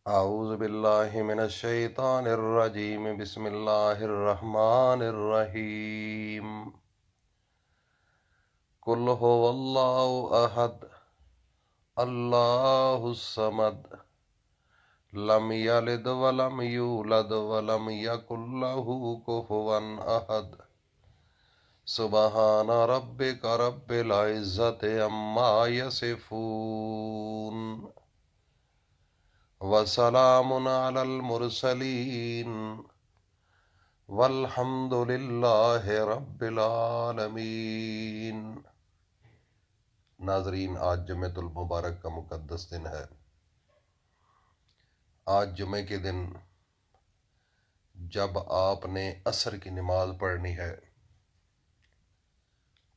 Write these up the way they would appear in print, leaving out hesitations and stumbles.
اعوذ باللہ من الشیطان الرجیم بسم اللہ الرحمن الرحیم قل هو اللہ احد اللہ الصمد لم یلد ولم یولد ولم یکن لہ کفوا احد سبحان ربک رب العزت عما یصفون وسلام علی المرسلین والحمد للہ رب العالمین۔ ناظرین، آج جمعۃ المبارک کا مقدس دن ہے۔ آج جمعے کے دن جب آپ نے عصر کی نماز پڑھنی ہے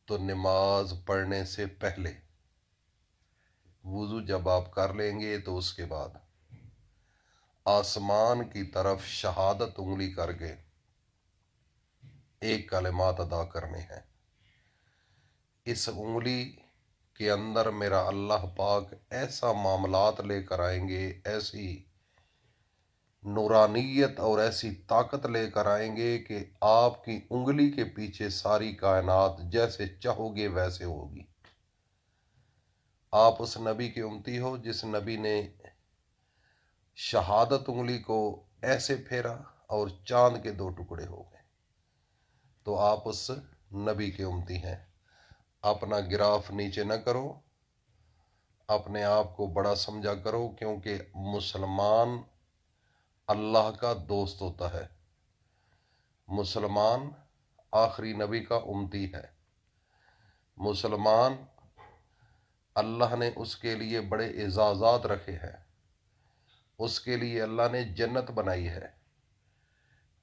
تو نماز پڑھنے سے پہلے وضو جب آپ کر لیں گے تو اس کے بعد آسمان کی طرف شہادت انگلی کر کے ایک کلمات ادا کرنے ہیں۔ اس انگلی کے اندر میرا اللہ پاک ایسا معاملات لے کر آئیں گے، ایسی نورانیت اور ایسی طاقت لے کر آئیں گے کہ آپ کی انگلی کے پیچھے ساری کائنات جیسے چاہو گے ویسے ہوگی۔ آپ اس نبی کے امتی ہو جس نبی نے شہادت انگلی کو ایسے پھیرا اور چاند کے 2 ٹکڑے ہو گئے، تو آپ اس نبی کے امتی ہیں۔ اپنا گراف نیچے نہ کرو، اپنے آپ کو بڑا سمجھا کرو، کیونکہ مسلمان اللہ کا دوست ہوتا ہے، مسلمان آخری نبی کا امتی ہے، مسلمان اللہ نے اس کے لیے بڑے اعزازات رکھے ہیں، اس کے لیے اللہ نے جنت بنائی ہے۔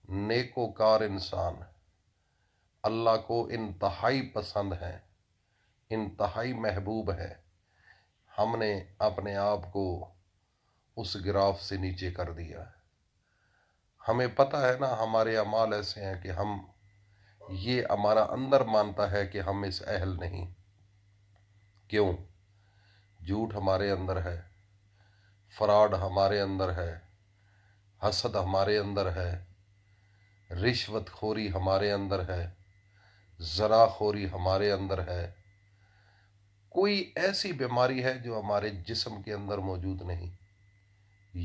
نیکوکار انسان اللہ کو انتہائی پسند ہے، انتہائی محبوب ہے۔ ہم نے اپنے آپ کو اس گراف سے نیچے کر دیا۔ ہمیں پتہ ہے نا، ہمارے اعمال ایسے ہیں کہ یہ ہمارا اندر مانتا ہے کہ ہم اس اہل نہیں۔ کیوں؟ جھوٹ ہمارے اندر ہے، فراڈ ہمارے اندر ہے، حسد ہمارے اندر ہے، رشوت خوری ہمارے اندر ہے، زنا خوری ہمارے اندر ہے۔ کوئی ایسی بیماری ہے جو ہمارے جسم کے اندر موجود نہیں؟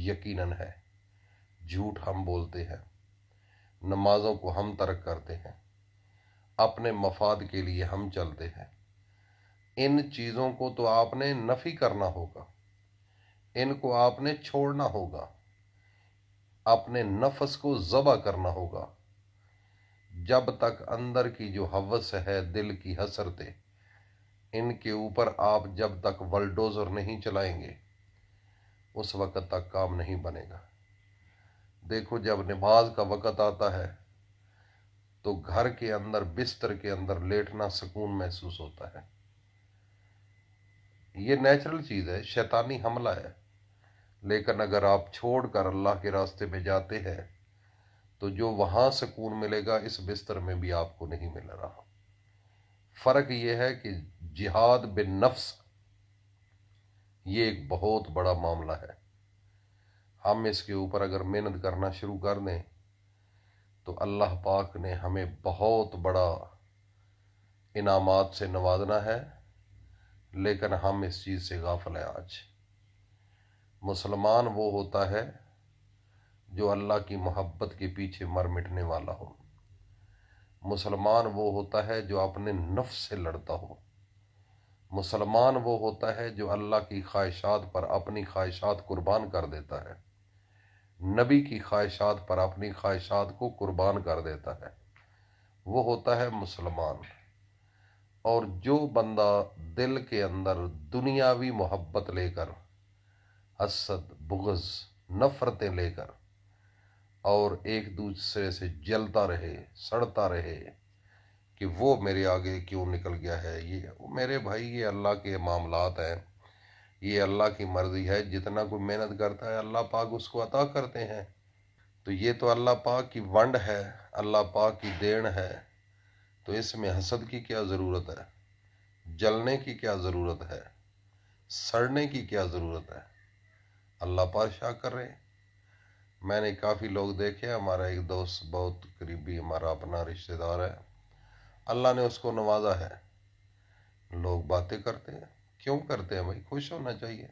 یقیناً ہے۔ جھوٹ ہم بولتے ہیں، نمازوں کو ہم ترک کرتے ہیں، اپنے مفاد کے لیے ہم چلتے ہیں۔ ان چیزوں کو تو آپ نے نفی کرنا ہوگا، ان کو آپ نے چھوڑنا ہوگا، اپنے نفس کو ذبح کرنا ہوگا۔ جب تک اندر کی جو ہوس ہے، دل کی حسرتیں، ان کے اوپر آپ جب تک ولڈوزر نہیں چلائیں گے اس وقت تک کام نہیں بنے گا۔ دیکھو، جب نماز کا وقت آتا ہے تو گھر کے اندر بستر کے اندر لیٹنا سکون محسوس ہوتا ہے۔ یہ نیچرل چیز ہے، شیطانی حملہ ہے، لیکن اگر آپ چھوڑ کر اللہ کے راستے میں جاتے ہیں تو جو وہاں سکون ملے گا اس بستر میں بھی آپ کو نہیں مل رہا۔ فرق یہ ہے کہ جہاد بالنفس یہ ایک بہت بڑا معاملہ ہے۔ ہم اس کے اوپر اگر محنت کرنا شروع کر دیں تو اللہ پاک نے ہمیں بہت بڑا انعامات سے نوازنا ہے، لیکن ہم اس چیز سے غافل ہیں۔ آج مسلمان وہ ہوتا ہے جو اللہ کی محبت کے پیچھے مر مٹنے والا ہو۔ مسلمان وہ ہوتا ہے جو اپنے نفس سے لڑتا ہو۔ مسلمان وہ ہوتا ہے جو اللہ کی خواہشات پر اپنی خواہشات قربان کر دیتا ہے، نبی کی خواہشات پر اپنی خواہشات کو قربان کر دیتا ہے، وہ ہوتا ہے مسلمان۔ اور جو بندہ دل کے اندر دنیاوی محبت لے کر، حسد، بغض، نفرتیں لے کر اور ایک دوسرے سے جلتا رہے، سڑتا رہے کہ وہ میرے آگے کیوں نکل گیا ہے، یہ میرے بھائی، یہ اللہ کے معاملات ہیں، یہ اللہ کی مرضی ہے۔ جتنا کوئی محنت کرتا ہے اللہ پاک اس کو عطا کرتے ہیں، تو یہ تو اللہ پاک کی ونڈ ہے، اللہ پاک کی دین ہے، تو اس میں حسد کی کیا ضرورت ہے؟ جلنے کی کیا ضرورت ہے؟ سڑنے کی کیا ضرورت ہے؟ اللہ پاک شاہ کر رہے ہیں۔ میں نے کافی لوگ دیکھے، ہمارا ایک دوست بہت قریبی ہمارا اپنا رشتہ دار ہے، اللہ نے اس کو نوازا ہے، لوگ باتیں کرتے ہیں، کیوں کرتے ہیں بھائی؟ خوش ہونا چاہیے۔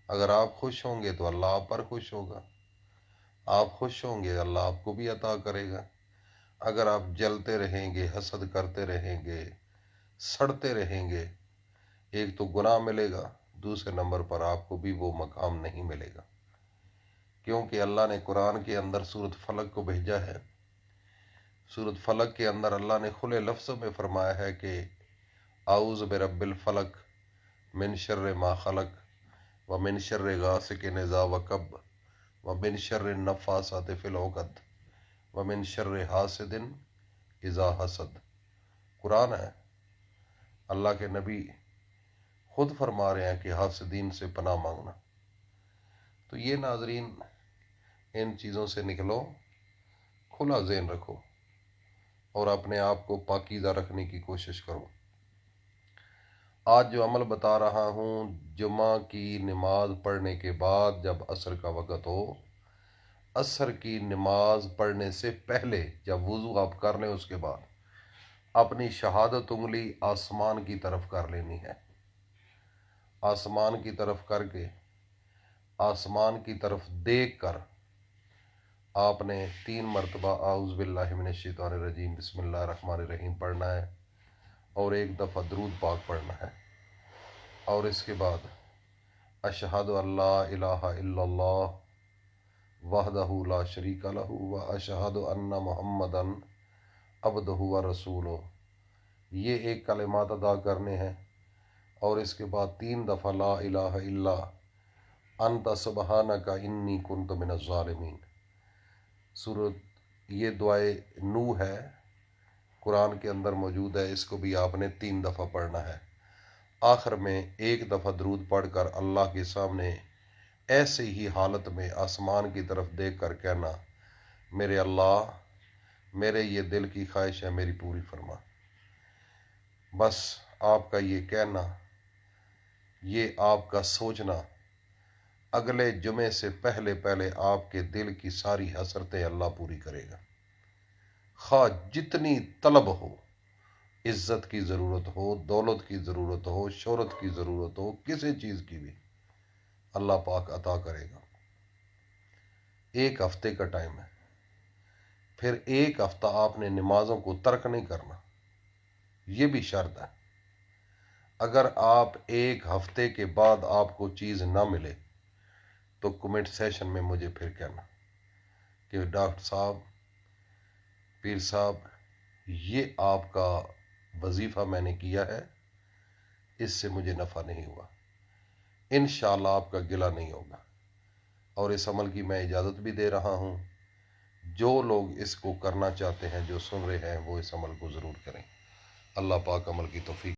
اگر آپ خوش ہوں گے تو اللہ آپ پر خوش ہوگا، آپ خوش ہوں گے اللہ آپ کو بھی عطا کرے گا۔ اگر آپ جلتے رہیں گے، حسد کرتے رہیں گے، سڑتے رہیں گے، ایک تو گناہ ملے گا، دوسرے نمبر پر آپ کو بھی وہ مقام نہیں ملے گا، کیونکہ اللہ نے قرآن کے اندر سورۃ فلق کو بھیجا ہے۔ سورۃ فلق کے اندر اللہ نے کھلے لفظوں میں فرمایا ہے کہ اعوذ برب الفلق من شر ما خلق ومن شر غاسق اذا وقب ومن شر النفاثات فی العقد ومن شر حاسد اذا حسد۔ قرآن ہے، اللہ کے نبی خود فرما رہے ہیں کہ حاسدین سے پناہ مانگنا۔ تو یہ ناظرین، ان چیزوں سے نکلو، کھلا ذہن رکھو اور اپنے آپ کو پاکیزہ رکھنے کی کوشش کرو۔ آج جو عمل بتا رہا ہوں، جمعہ کی نماز پڑھنے کے بعد جب عصر کا وقت ہو، عصر کی نماز پڑھنے سے پہلے جب وضو آپ کر لیں، اس کے بعد اپنی شہادت انگلی آسمان کی طرف کر لینی ہے۔ آسمان کی طرف کر کے، آسمان کی طرف دیکھ کر آپ نے 3 مرتبہ اعوذ باللہ من الشیطان الرجیم بسم اللہ الرحمن الرحیم پڑھنا ہے، اور 1 دفعہ درود پاک پڑھنا ہے، اور اس کے بعد اشہد ان لا الہ الا اللہ وحدہ لا شریک لہ واشہد ان محمدا عبدہ ورسولہ، یہ 1 کلمات ادا کرنے ہیں، اور اس کے بعد 3 دفعہ لا الہ الا انت سبحانک انی کنت من الظالمین۔ یہ دعائے نوح ہے، قرآن کے اندر موجود ہے، اس کو بھی آپ نے 3 دفعہ پڑھنا ہے۔ آخر میں 1 دفعہ درود پڑھ کر اللہ کے سامنے ایسے ہی حالت میں آسمان کی طرف دیکھ کر کہنا، میرے اللہ، میرے یہ دل کی خواہش ہے، میری پوری فرما۔ بس آپ کا یہ کہنا، یہ آپ کا سوچنا اگلے جمعے سے پہلے پہلے آپ کے دل کی ساری حسرتیں اللہ پوری کرے گا۔ خواہ جتنی طلب ہو، عزت کی ضرورت ہو، دولت کی ضرورت ہو، شہرت کی ضرورت ہو، کسی چیز کی بھی اللہ پاک عطا کرے گا۔ 1 ہفتے کا ٹائم ہے، پھر 1 ہفتہ آپ نے نمازوں کو ترک نہیں کرنا، یہ بھی شرط ہے۔ اگر آپ 1 ہفتے کے بعد آپ کو چیز نہ ملے تو کمنٹ سیشن میں مجھے پھر کہنا کہ ڈاکٹر صاحب، پیر صاحب، یہ آپ کا وظیفہ میں نے کیا ہے، اس سے مجھے نفع نہیں ہوا۔ انشاءاللہ آپ کا گلہ نہیں ہوگا، اور اس عمل کی میں اجازت بھی دے رہا ہوں۔ جو لوگ اس کو کرنا چاہتے ہیں، جو سن رہے ہیں، وہ اس عمل کو ضرور کریں۔ اللہ پاک عمل کی توفیق